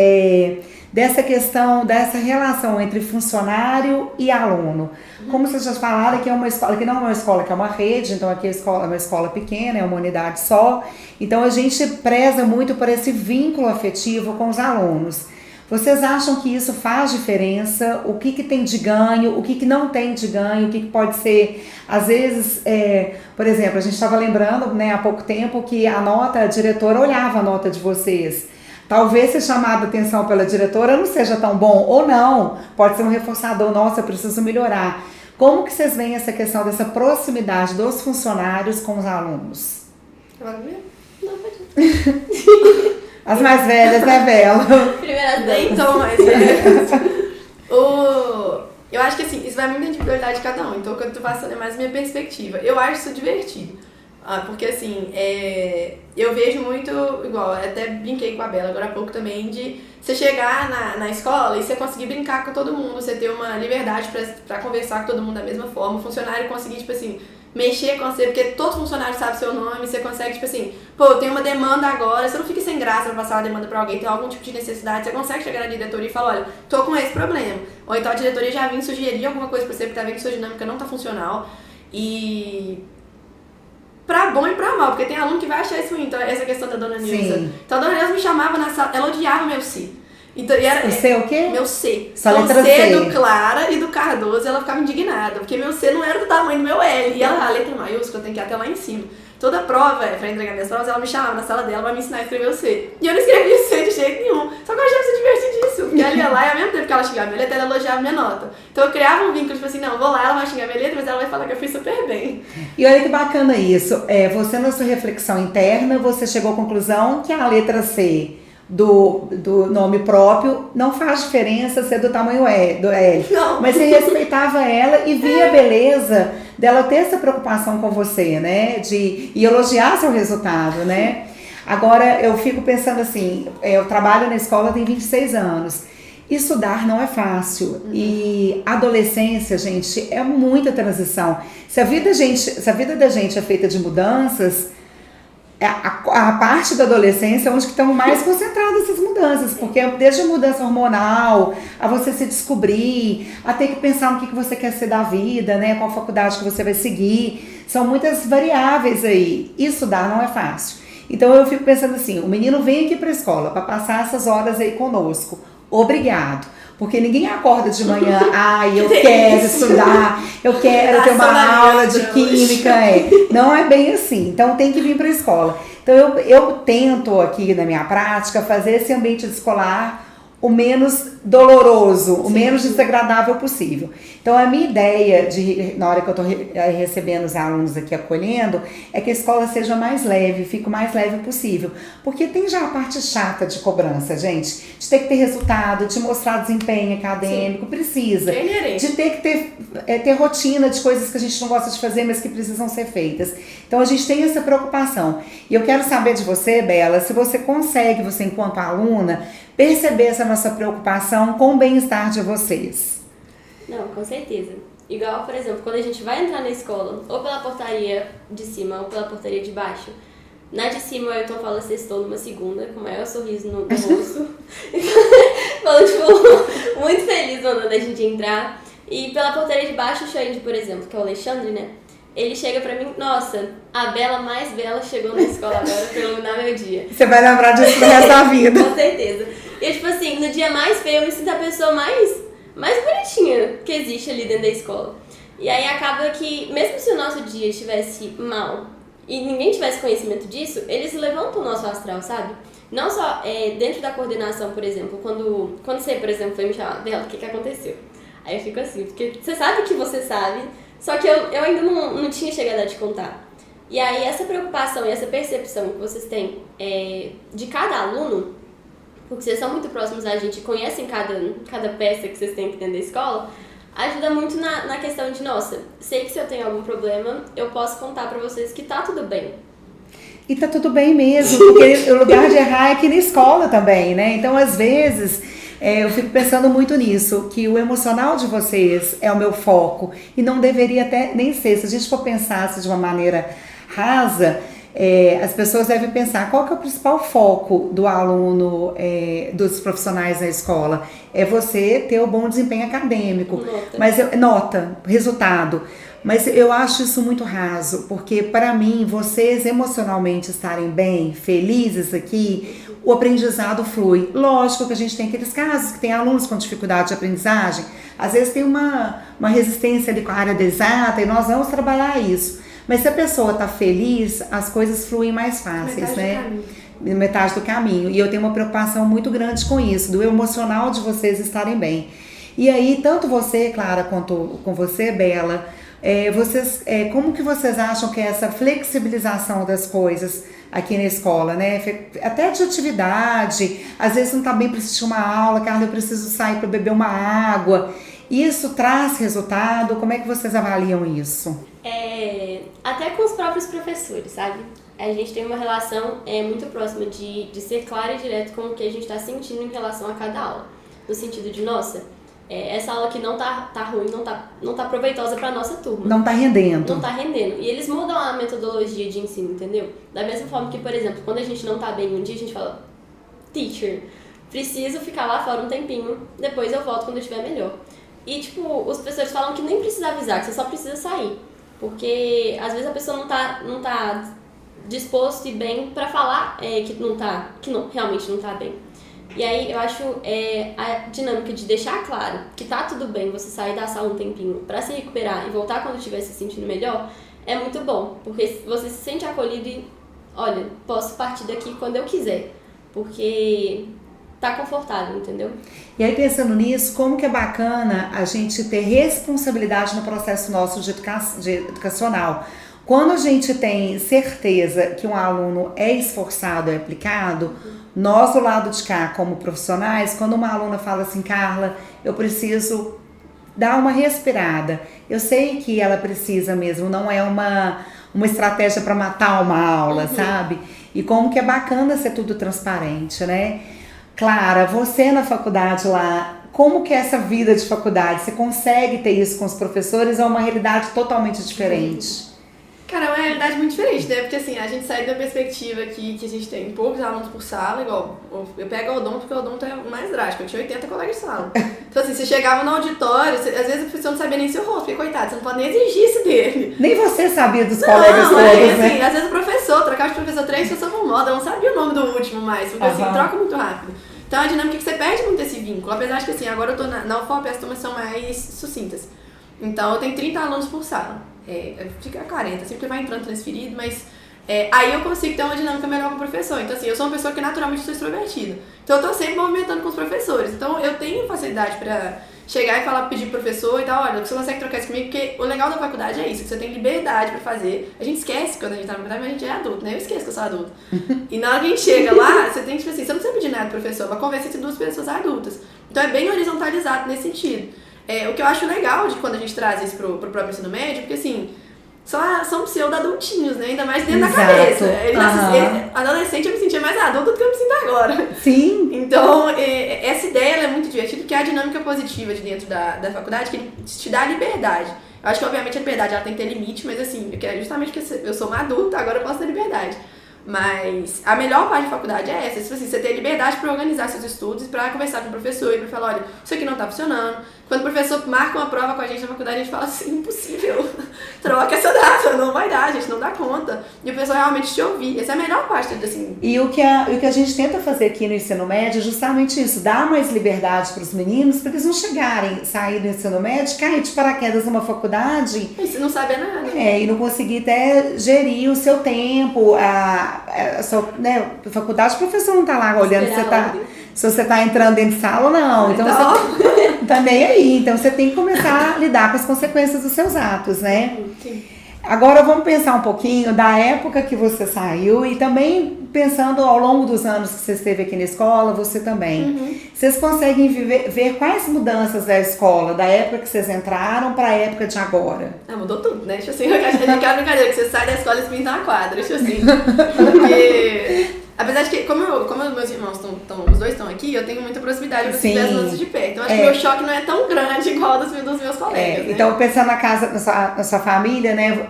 [SPEAKER 1] dessa questão, dessa relação entre funcionário e aluno. Como vocês já falaram, aqui é uma escola, que não é uma escola, que é uma rede, então aqui é uma escola pequena, é uma unidade só. Então a gente preza muito por esse vínculo afetivo com os alunos. Vocês acham que isso faz diferença? O que tem de ganho? O que não tem de ganho? O que pode ser, às vezes, por exemplo, a gente estava lembrando, né, há pouco tempo que a diretora olhava a nota de vocês. Talvez ser chamado a atenção pela diretora não seja tão bom, ou não, pode ser um reforçador, nossa, eu preciso melhorar. Como que vocês veem essa questão dessa proximidade dos funcionários com os alunos?
[SPEAKER 2] Agora mesmo?
[SPEAKER 3] Não, pode.
[SPEAKER 1] As mais velhas, né, Bela?
[SPEAKER 3] Primeiras
[SPEAKER 2] Nem
[SPEAKER 3] 10.
[SPEAKER 2] tão mais velhas. Eu acho que assim, isso vai muito da individualidade de cada um, então o que eu tô passando é mais minha perspectiva. Eu acho isso divertido. Porque assim, eu vejo muito, igual, eu até brinquei com a Bela agora há pouco também, de você chegar na escola e você conseguir brincar com todo mundo, você ter uma liberdade pra conversar com todo mundo da mesma forma, o funcionário conseguir, tipo assim, mexer com você, porque todo funcionário sabe seu nome, você consegue, tipo assim, pô, eu tenho uma demanda agora, você não fica sem graça pra passar uma demanda pra alguém, tem algum tipo de necessidade, você consegue chegar na diretoria e falar, olha, tô com esse problema. Ou então a diretoria já vem sugerir alguma coisa pra você, porque tá vendo que sua dinâmica não tá funcional. E pra bom e pra mal, porque tem aluno que vai achar isso ruim, então essa questão da dona Nilza. Então a dona Nilza me chamava na sala, ela odiava meu C. Então, e era,
[SPEAKER 1] o C o quê?
[SPEAKER 2] Meu C.
[SPEAKER 1] Só
[SPEAKER 2] então,
[SPEAKER 1] letra
[SPEAKER 2] C
[SPEAKER 1] C.
[SPEAKER 2] do Clara e do Cardoso, ela ficava indignada, porque meu C não era do tamanho do meu L. E ela, a letra maiúscula, eu tenho que ir até lá em cima. Toda prova, pra entregar minhas provas, ela me chamava na sala dela pra me ensinar a escrever o C. E eu não escrevia C de jeito nenhum. Só que eu achava isso divertidíssimo. Porque ela ia lá e ao mesmo tempo que ela xingava minha letra, ela elogiava minha nota. Então eu criava um vínculo, tipo assim, não, vou lá, ela vai xingar minha letra, mas ela vai falar que eu fiz super bem.
[SPEAKER 1] E olha que bacana isso. Você, na sua reflexão interna, você chegou à conclusão que a letra C do nome próprio não faz diferença ser do tamanho do L.
[SPEAKER 2] Não.
[SPEAKER 1] Mas você respeitava ela e via a beleza dela ter essa preocupação com você, né? E elogiar seu resultado, né? Agora, eu fico pensando assim, eu trabalho na escola tem 26 anos. Estudar não é fácil. E adolescência, gente, é muita transição. Se a vida da gente é feita de mudanças, a parte da adolescência é onde que estão mais concentradas essas mudanças, porque desde a mudança hormonal, a você se descobrir, a ter que pensar no que você quer ser da vida, né, qual faculdade que você vai seguir, são muitas variáveis aí. Estudar não é fácil. Então eu fico pensando assim, o menino vem aqui para a escola para passar essas horas aí conosco, obrigado. Porque ninguém acorda de manhã, eu quero estudar, eu quero ter uma aula de química. Não é bem assim, então tem que vir para a escola. Então eu tento aqui na minha prática fazer esse ambiente escolar o menos doloroso, o menos desagradável possível. Então a minha ideia, na hora que eu estou recebendo os alunos aqui, acolhendo, é que a escola seja mais leve, fique o mais leve possível. Porque tem já a parte chata de cobrança, gente, de ter que ter resultado, de mostrar desempenho acadêmico, precisa. De ter que ter rotina de coisas que a gente não gosta de fazer, mas que precisam ser feitas. Então a gente tem essa preocupação. E eu quero saber de você, Bela, se você consegue, você enquanto aluna, perceber essa nossa preocupação com o bem-estar de vocês.
[SPEAKER 3] Não, com certeza. Igual, por exemplo, quando a gente vai entrar na escola, ou pela portaria de cima ou pela portaria de baixo, na de cima o Ailton fala sextou numa segunda, com o maior sorriso no rosto. Falando, tipo, muito feliz mandando a gente entrar. E pela portaria de baixo, o Xande, por exemplo, que é o Alexandre, né? Ele chega pra mim, nossa, a Bela mais bela chegou na escola agora pra iluminar meu dia.
[SPEAKER 1] Você vai lembrar disso pro resto da vida.
[SPEAKER 3] Com certeza. E tipo assim, no dia mais feio eu me sinto a pessoa mais bonitinha que existe ali dentro da escola. E aí acaba que, mesmo se o nosso dia estivesse mal e ninguém tivesse conhecimento disso, eles levantam o nosso astral, sabe? Não só dentro da coordenação, por exemplo, quando você, por exemplo, foi me chamar, Bela, o que aconteceu? Aí eu fico assim, porque você sabe que você sabe, só que eu ainda não tinha chegado a te contar. E aí essa preocupação e essa percepção que vocês têm de cada aluno, porque vocês são muito próximos da gente e conhecem cada peça que vocês têm aqui dentro da escola, ajuda muito na questão de, nossa, sei que se eu tenho algum problema, eu posso contar pra vocês que tá tudo bem.
[SPEAKER 1] E tá tudo bem mesmo, porque o lugar de errar é aqui na escola também, né? Então, às vezes, eu fico pensando muito nisso, que o emocional de vocês é o meu foco, e não deveria até nem ser. Se a gente for pensar de uma maneira rasa, as pessoas devem pensar qual que é o principal foco do aluno, dos profissionais na escola. É você ter o bom desempenho acadêmico, nota, resultado. Mas eu acho isso muito raso, porque para mim, vocês emocionalmente estarem bem, felizes aqui, o aprendizado flui. Lógico que a gente tem aqueles casos que tem alunos com dificuldade de aprendizagem, às vezes tem uma resistência ali com a área da exata e nós vamos trabalhar isso. Mas se a pessoa está feliz, as coisas fluem mais fáceis, metade do caminho. E eu tenho uma preocupação muito grande com isso, do emocional de vocês estarem bem. E aí, tanto você, Clara, quanto com você, Bela, como que vocês acham que é essa flexibilização das coisas aqui na escola, né? Até de atividade, às vezes não está bem para assistir uma aula, Carla, eu preciso sair para beber uma água. Isso traz resultado? Como é que vocês avaliam isso?
[SPEAKER 3] Até com os próprios professores, sabe? A gente tem uma relação muito próxima de ser clara e direto com o que a gente está sentindo em relação a cada aula. No sentido de, nossa, essa aula aqui não tá ruim, não tá proveitosa pra nossa turma.
[SPEAKER 1] Não tá rendendo.
[SPEAKER 3] Não tá rendendo. E eles mudam a metodologia de ensino, entendeu? Da mesma forma que, por exemplo, quando a gente não tá bem um dia, a gente fala, teacher, preciso ficar lá fora um tempinho, depois eu volto quando eu estiver melhor. E, tipo, os professores falam que nem precisa avisar, que você só precisa sair. Porque, às vezes, a pessoa não tá disposto e bem pra falar realmente não tá bem. E aí, eu acho a dinâmica de deixar claro que tá tudo bem você sair da sala um tempinho pra se recuperar e voltar quando estiver se sentindo melhor, é muito bom. Porque você se sente acolhido e, olha, posso partir daqui quando eu quiser. Porque tá confortável, entendeu?
[SPEAKER 1] E aí, pensando nisso, como que é bacana a gente ter responsabilidade no processo nosso de educacional. Quando a gente tem certeza que um aluno é esforçado, é aplicado, nós do lado de cá, como profissionais, quando uma aluna fala assim, Carla, eu preciso dar uma respirada. Eu sei que ela precisa mesmo, não é uma estratégia para matar uma aula, sabe? E como que é bacana ser tudo transparente, né? Clara, você na faculdade lá, como que é essa vida de faculdade? Você consegue ter isso com os professores ou é uma realidade totalmente diferente?
[SPEAKER 2] Cara, é uma realidade muito diferente, né? Porque assim, a gente sai da perspectiva que a gente tem poucos alunos por sala, igual eu pego o odonto porque o odonto é o mais drástico, eu tinha 80 colegas de sala. Então assim, você chegava no auditório, às vezes o professor não sabia nem seu rosto, porque coitado, você não pode nem exigir isso dele.
[SPEAKER 1] Nem você sabia dos colegas todos,
[SPEAKER 2] assim,
[SPEAKER 1] né?
[SPEAKER 2] Às vezes o professor, trocava de professor 3 pessoas por moda, eu não sabia o nome do último mais, porque assim, troca muito rápido. Então a dinâmica é que você perde muito esse vínculo, apesar de que assim, agora eu tô na UFOP, as turmas são mais sucintas. Então eu tenho 30 alunos por sala. Fica 40, sempre vai entrando transferido, mas aí eu consigo ter uma dinâmica melhor com o professor. Então assim, eu sou uma pessoa que naturalmente sou extrovertida. Então eu tô sempre movimentando com os professores. Então eu tenho facilidade pra chegar e falar, pedir pro professor e tal, olha, você consegue trocar isso comigo? Porque o legal da faculdade é isso, que você tem liberdade pra fazer. A gente esquece quando a gente tá na faculdade, mas a gente é adulto, né? Eu esqueço que eu sou adulto. E na hora que a gente chega lá, você tem, tipo assim, você não precisa pedir nada pro professor, uma conversa entre duas pessoas adultas. Então é bem horizontalizado nesse sentido. O que eu acho legal de quando a gente traz isso pro próprio ensino médio, porque assim, são pseudo-adultinhos, né? Ainda mais dentro da cabeça. Adolescente eu me sentia mais adulta do que eu me sinto agora.
[SPEAKER 1] Sim.
[SPEAKER 2] Então, essa ideia ela é muito divertida, porque é a dinâmica positiva de dentro da faculdade, que ele te dá liberdade. Eu acho que, obviamente, a liberdade ela tem que ter limite, mas assim, justamente porque eu sou uma adulta, agora eu posso ter liberdade. Mas a melhor parte da faculdade é essa, tipo assim, você ter liberdade para organizar seus estudos, para conversar com o professor e para falar, olha, isso aqui não tá funcionando. Quando o professor marca uma prova com a gente na faculdade, a gente fala assim, impossível, troca essa data, não vai dar, a gente não dá conta. E o professor realmente te ouvir, essa é a melhor parte, assim.
[SPEAKER 1] E o que a gente tenta fazer aqui no ensino médio é justamente isso, dar mais liberdade para os meninos, para eles não sair do ensino médio, cair de paraquedas numa faculdade.
[SPEAKER 2] E você não sabe nada.
[SPEAKER 1] E não conseguir até gerir o seu tempo, a sua, né, faculdade, o professor não tá lá olhando se você tá entrando dentro de sala ou não. Então você não tá nem aí. Então você tem que começar a lidar com as consequências dos seus atos, né?
[SPEAKER 2] Sim.
[SPEAKER 1] Agora vamos pensar um pouquinho da época que você saiu e também pensando ao longo dos anos que você esteve aqui na escola, você também. Vocês conseguem ver quais mudanças da escola, da época que vocês entraram para a época de agora?
[SPEAKER 2] Mudou tudo, né? Tipo assim, aquela brincadeira que você sai da escola e pinta uma quadra, tipo assim. Porque, apesar de que, como meus irmãos os dois estão aqui, eu tenho muita proximidade com esses 10 anos de pé. Então acho que o meu choque não é tão grande igual dos meus colegas, né?
[SPEAKER 1] Então pensando na sua família, né?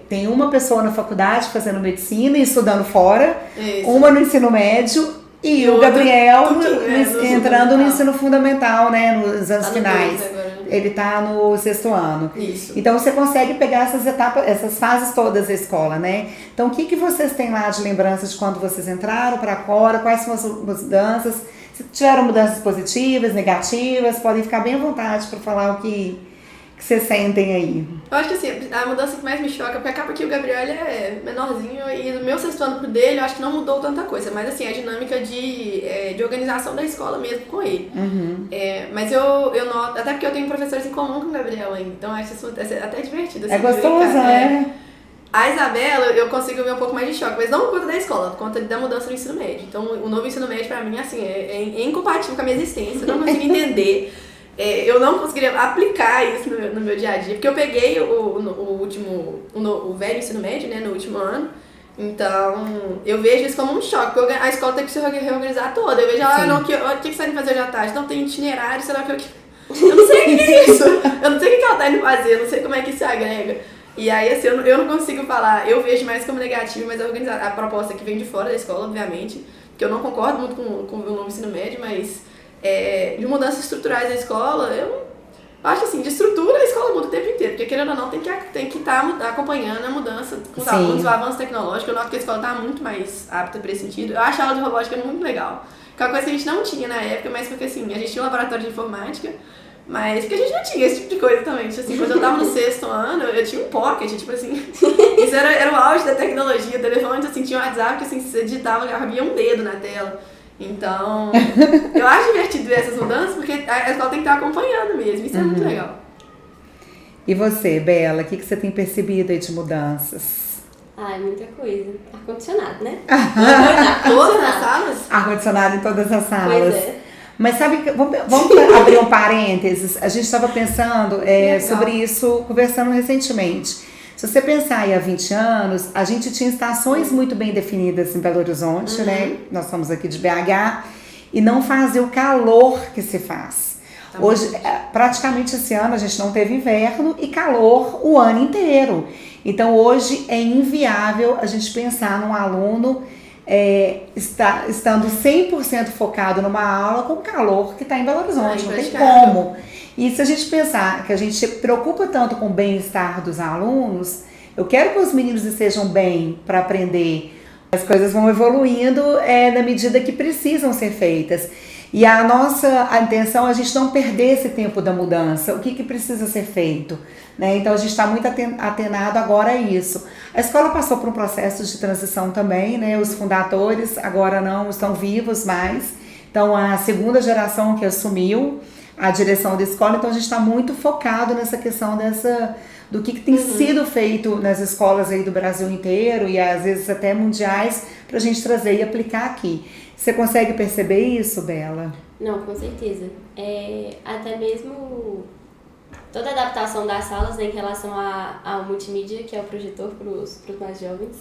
[SPEAKER 1] Tem uma pessoa na faculdade fazendo medicina e estudando fora, uma no ensino médio e o Gabriel entrando no ensino fundamental, né? Nos anos finais. Ele tá no 6º ano.
[SPEAKER 2] Isso.
[SPEAKER 1] Então você consegue pegar essas etapas, essas fases todas da escola, né? Então o que vocês têm lá de lembranças de quando vocês entraram para agora? Quais são as mudanças? Se tiveram mudanças positivas, negativas, podem ficar bem à vontade para falar o que vocês sentem aí.
[SPEAKER 2] Eu acho que assim, a mudança que mais me choca, porque acaba que o Gabriel ele é menorzinho e do meu 6º ano pro dele, eu acho que não mudou tanta coisa, mas assim, a dinâmica de organização da escola mesmo com ele. Mas eu noto, até porque eu tenho professores em comum com o Gabriel ainda, então eu acho isso até divertido. Assim,
[SPEAKER 1] é gostoso, né?
[SPEAKER 2] A Isabela, eu consigo ver um pouco mais de choque, mas não por conta da escola, por conta da mudança no ensino médio. Então, o novo ensino médio, pra mim, assim, é incompatível com a minha existência, eu não consigo entender. Eu não conseguiria aplicar isso no meu dia a dia, porque eu peguei o velho ensino médio, né, no último ano, então eu vejo isso como um choque, porque a escola tem que se reorganizar toda. Eu vejo ela, o que você vai fazer hoje à tarde? Não tem itinerário, sei lá o que. Eu não sei o que é isso. Eu não sei o que ela tá indo fazer, eu não sei como é que se agrega. E aí, assim, eu não consigo falar, eu vejo mais como negativo, mas a proposta que vem de fora da escola, obviamente, que eu não concordo muito com o novo ensino médio, mas de mudanças estruturais da escola, eu acho que assim, de estrutura a escola muda o tempo inteiro, porque querendo ou não, tem que estar acompanhando a mudança com os alunos, o avanço tecnológico. Eu noto que a escola está muito mais apta para esse sentido. Eu acho a aula de robótica muito legal, que é uma coisa que a gente não tinha na época, mas porque assim, a gente tinha um laboratório de informática, mas porque a gente não tinha esse tipo de coisa também. Tipo assim, quando eu tava no 6º ano, eu tinha um pocket, tipo assim, isso era o auge da tecnologia, o telefone, assim, tinha um WhatsApp que assim, você digitava, cabia um dedo na tela. Então, eu acho divertido ver essas mudanças, porque a escola tem que estar acompanhando mesmo, isso é muito legal.
[SPEAKER 1] E você, Bela, o que você tem percebido aí de mudanças?
[SPEAKER 3] É muita coisa. Ar-condicionado, né?
[SPEAKER 2] Todas as salas?
[SPEAKER 1] Ar-condicionado em todas as salas.
[SPEAKER 3] Pois é.
[SPEAKER 1] Mas sabe, vamos abrir um parênteses. A gente estava pensando sobre isso, conversando recentemente. Se você pensar aí há 20 anos, a gente tinha estações muito bem definidas em Belo Horizonte, né? Nós somos aqui de BH, e não fazia o calor que se faz. Hoje, praticamente esse ano, a gente não teve inverno e calor o ano inteiro. Então, hoje é inviável a gente pensar num aluno estando 100% focado numa aula com o calor que está em Belo Horizonte, não tem como. E se a gente pensar que a gente se preocupa tanto com o bem-estar dos alunos, eu quero que os meninos estejam bem para aprender. As coisas vão evoluindo na medida que precisam ser feitas. E a intenção é a gente não perder esse tempo da mudança. O que precisa ser feito? Né? Então a gente está muito atenado agora a isso. A escola passou por um processo de transição também, né? Os fundadores agora não estão vivos mais. Então a segunda geração que assumiu a direção da escola, então a gente está muito focado nessa questão do que tem sido feito nas escolas aí do Brasil inteiro e às vezes até mundiais para a gente trazer e aplicar aqui. Você consegue perceber isso, Bela?
[SPEAKER 3] Não, com certeza. Até mesmo toda a adaptação das salas, né, em relação ao multimídia, que é o projetor para os mais jovens.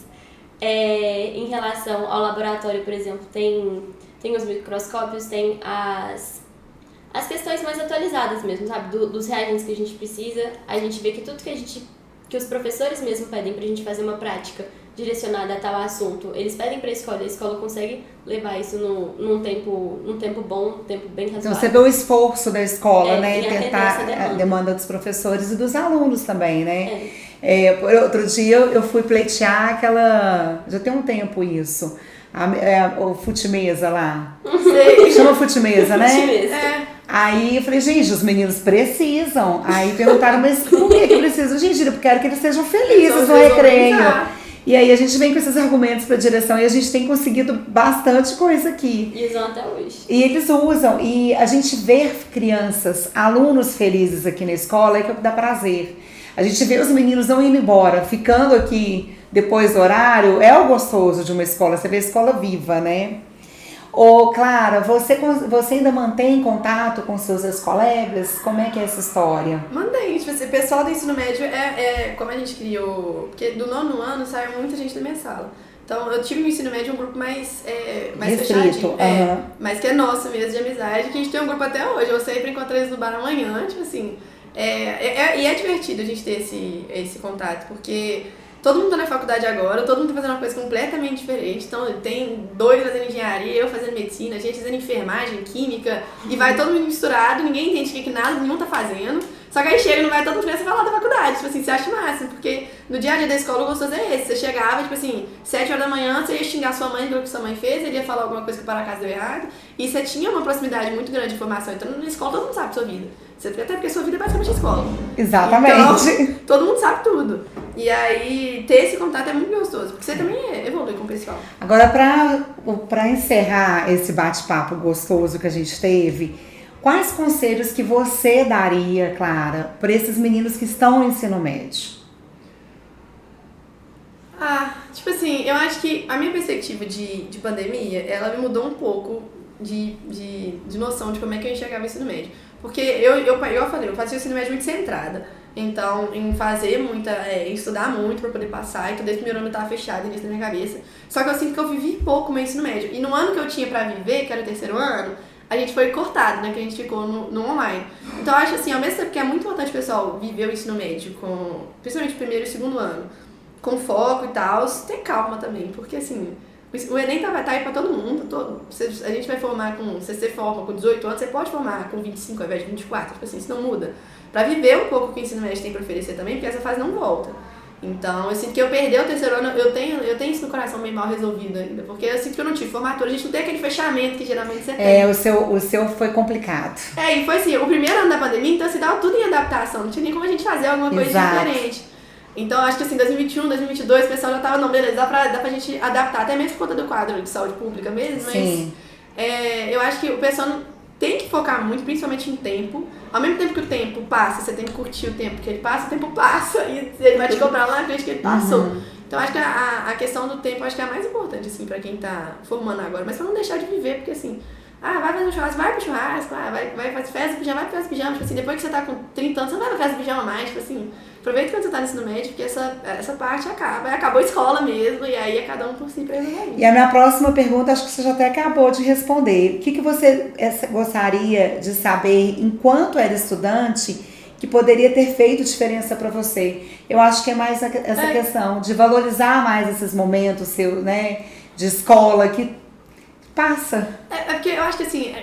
[SPEAKER 3] Em relação ao laboratório, por exemplo, tem os microscópios, tem as questões mais atualizadas mesmo, sabe? Dos reagentes que a gente precisa. A gente vê que tudo que os professores mesmo pedem pra gente fazer uma prática direcionada a tal assunto, eles pedem pra escola e a escola consegue levar isso num tempo bom, um tempo bem razoável. Então
[SPEAKER 1] você vê o esforço da escola, né? E tentar a demanda dos professores e dos alunos também, né? Outro dia eu fui pleitear já tem um tempo isso, o Fute-Mesa lá.
[SPEAKER 2] Sei.
[SPEAKER 1] Chama Fute-Mesa, né?
[SPEAKER 3] Fute-Mesa.
[SPEAKER 1] Aí eu falei, gente, os meninos precisam. Aí perguntaram, mas por que precisam? Gente, eu quero que eles sejam felizes no recreio. E aí a gente vem com esses argumentos para a direção e a gente tem conseguido bastante coisa aqui.
[SPEAKER 3] E usam até hoje.
[SPEAKER 1] E eles usam. E a gente vê crianças, alunos felizes aqui na escola é que dá prazer. A gente vê os meninos não indo embora, ficando aqui depois do horário, é o gostoso de uma escola. Você vê a escola viva, né? Clara, você ainda mantém contato com seus ex-colegas? Como é que é essa história?
[SPEAKER 2] Mantém, tipo assim, o pessoal do ensino médio como a gente criou, porque do 9º ano saiu muita gente da minha sala. Então eu tive no ensino médio um grupo mais fechadinho, mas que é nosso mesmo, de amizade, que a gente tem um grupo até hoje. Eu sempre encontro eles no bar amanhã, tipo assim, e é divertido a gente ter esse contato, porque todo mundo tá na faculdade agora, todo mundo tá fazendo uma coisa completamente diferente. Então, tem dois fazendo engenharia, eu fazendo medicina, a gente fazendo enfermagem, química, e vai todo mundo misturado, ninguém entende o que nada, nenhum tá fazendo. Só que aí chega, não vai todo mundo falar da faculdade, tipo assim, você acha o máximo, porque no dia a dia da escola o gostoso é esse. Você chegava, tipo assim, 7 horas da manhã, você ia xingar sua mãe pelo que sua mãe fez, ele ia falar alguma coisa que para a casa deu errado, e você tinha uma proximidade muito grande de informação. Então, na escola todo mundo sabe a sua vida. Até porque a sua vida é basicamente a escola.
[SPEAKER 1] Exatamente.
[SPEAKER 2] Então, todo mundo sabe tudo. E aí, ter esse contato é muito gostoso, porque você também evolui com o pessoal.
[SPEAKER 1] Agora, pra encerrar esse bate-papo gostoso que a gente teve, quais conselhos que você daria, Clara, para esses meninos que estão no ensino médio?
[SPEAKER 2] Tipo assim, eu acho que a minha perspectiva de pandemia, ela me mudou um pouco de noção de como é que eu enxergava o ensino médio. Porque eu falei, eu fazia o ensino médio muito centrada. Então, em fazer estudar muito para poder passar, e todo esse primeiro ano eu tava fechado nisso na minha cabeça. Só que eu sinto que eu vivi pouco o meu ensino médio. E no ano que eu tinha para viver, que era o 3º ano, a gente foi cortado, né? Que a gente ficou no online. Então, eu acho assim, ao mesmo tempo que é muito importante o pessoal viver o ensino médio, principalmente o primeiro e o segundo ano, com foco e tal, ter calma também, porque assim, o Enem vai estar aí pra todo mundo, a gente vai formar você forma com 18 anos, você pode formar com 25 ao invés de 24, tipo assim, isso não muda. Pra viver um pouco o que o ensino médio tem pra oferecer também, porque essa fase não volta. Então, eu sinto que eu perdi o terceiro ano, eu tenho isso no coração meio mal resolvido ainda, porque eu sinto que eu não tive formatura, a gente não tem aquele fechamento que geralmente você tem.
[SPEAKER 1] O seu foi complicado.
[SPEAKER 2] E foi assim, o primeiro ano da pandemia, então assim, tava tudo em adaptação, não tinha nem como a gente fazer alguma coisa diferente. Então, acho que assim, 2021, 2022, o pessoal já tava, não, beleza, dá pra gente adaptar, até mesmo por conta do quadro de saúde pública mesmo,
[SPEAKER 1] Sim.
[SPEAKER 2] Mas eu acho que o pessoal tem que focar muito, principalmente em tempo. Ao mesmo tempo que o tempo passa, você tem que curtir o tempo que ele passa, o tempo passa e ele vai te cobrar lá na frente que ele passou. Então, acho que a questão do tempo, acho que é a mais importante, assim, pra quem tá formando agora. Mas pra não deixar de viver, porque assim, vai fazer um churrasco, vai pro churrasco, vai fazer festa pijama, vai pra festa pijama. Tipo assim, depois que você tá com 30 anos, você não vai pra festa pijama mais, tipo assim. Aproveita quando você tá no ensino médio, porque essa parte acabou a escola mesmo, e aí é cada um por si pra resolver.
[SPEAKER 1] E a minha próxima pergunta, acho que você já até acabou de responder. O que você gostaria de saber, enquanto era estudante, que poderia ter feito diferença para você? Eu acho que é mais essa questão de valorizar mais esses momentos seus, né, de escola, que passa.
[SPEAKER 2] Porque eu acho que assim,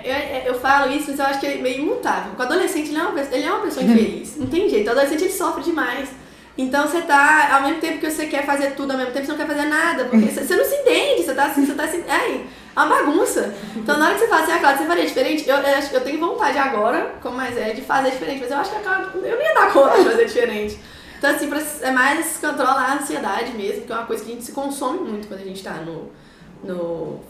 [SPEAKER 2] eu falo isso, mas eu acho que é meio imutável. O adolescente, ele é uma pessoa infeliz. Não tem jeito. O adolescente, ele sofre demais. Então você tá, ao mesmo tempo que você quer fazer tudo, ao mesmo tempo você não quer fazer nada. Porque você não se entende, você tá assim, é uma bagunça. Então na hora que você fala assim, claro, você faria diferente, eu tenho vontade agora, como mais de fazer diferente, mas eu acho que eu não ia dar conta de fazer diferente. Então assim, é mais controlar a ansiedade mesmo, que é uma coisa que a gente se consome muito quando a gente tá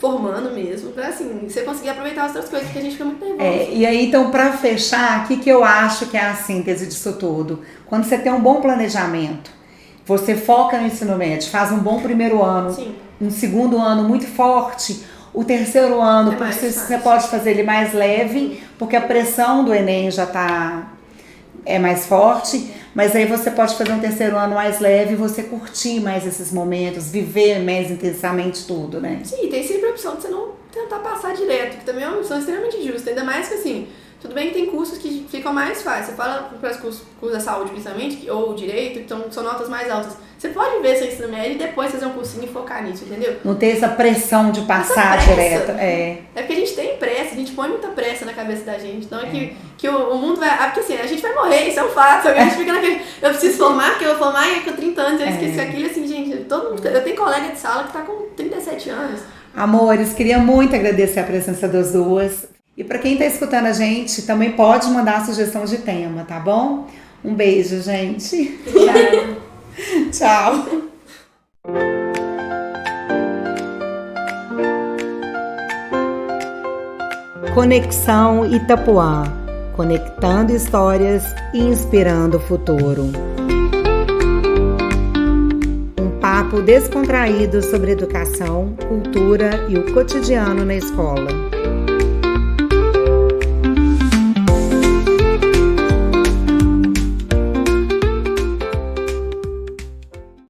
[SPEAKER 2] formando mesmo, pra assim, você conseguir aproveitar as outras coisas, porque a gente fica muito nervoso.
[SPEAKER 1] E aí, então, pra fechar, o que eu acho que é a síntese disso tudo? Quando você tem um bom planejamento, você foca no ensino médio, faz um bom primeiro ano,
[SPEAKER 2] Sim.
[SPEAKER 1] um segundo ano muito forte, o terceiro ano, você pode fazer ele mais leve, porque a pressão do Enem já é mais forte, mas aí você pode fazer um terceiro ano mais leve e você curtir mais esses momentos, viver mais intensamente tudo, né?
[SPEAKER 2] Sim, tem sempre a opção de você não tentar passar direto, que também é uma opção extremamente justa, ainda mais que assim, tudo bem que tem cursos que ficam mais fáceis, você fala para os cursos da saúde principalmente, ou direito, então são notas mais altas. Você pode ver seu ensino médio e depois fazer um cursinho e focar nisso, entendeu?
[SPEAKER 1] Não ter essa pressão de passar direto. É
[SPEAKER 2] porque a gente tem pressa, a gente põe muita pressa na cabeça da gente. Então que o mundo vai. Porque assim, a gente vai morrer, isso é um fato. A gente fica naquele. Eu preciso formar, porque eu vou formar e com 30 anos eu esqueci aquilo. Assim, gente, todo mundo. Eu tenho colega de sala que tá com 37 anos.
[SPEAKER 1] Amores, queria muito agradecer a presença das duas. E para quem tá escutando a gente, também pode mandar sugestão de tema, tá bom? Um beijo, gente.
[SPEAKER 2] Obrigada.
[SPEAKER 1] Tchau. Conexão Itapuã, conectando histórias e inspirando o futuro. Um papo descontraído sobre educação, cultura e o cotidiano na escola.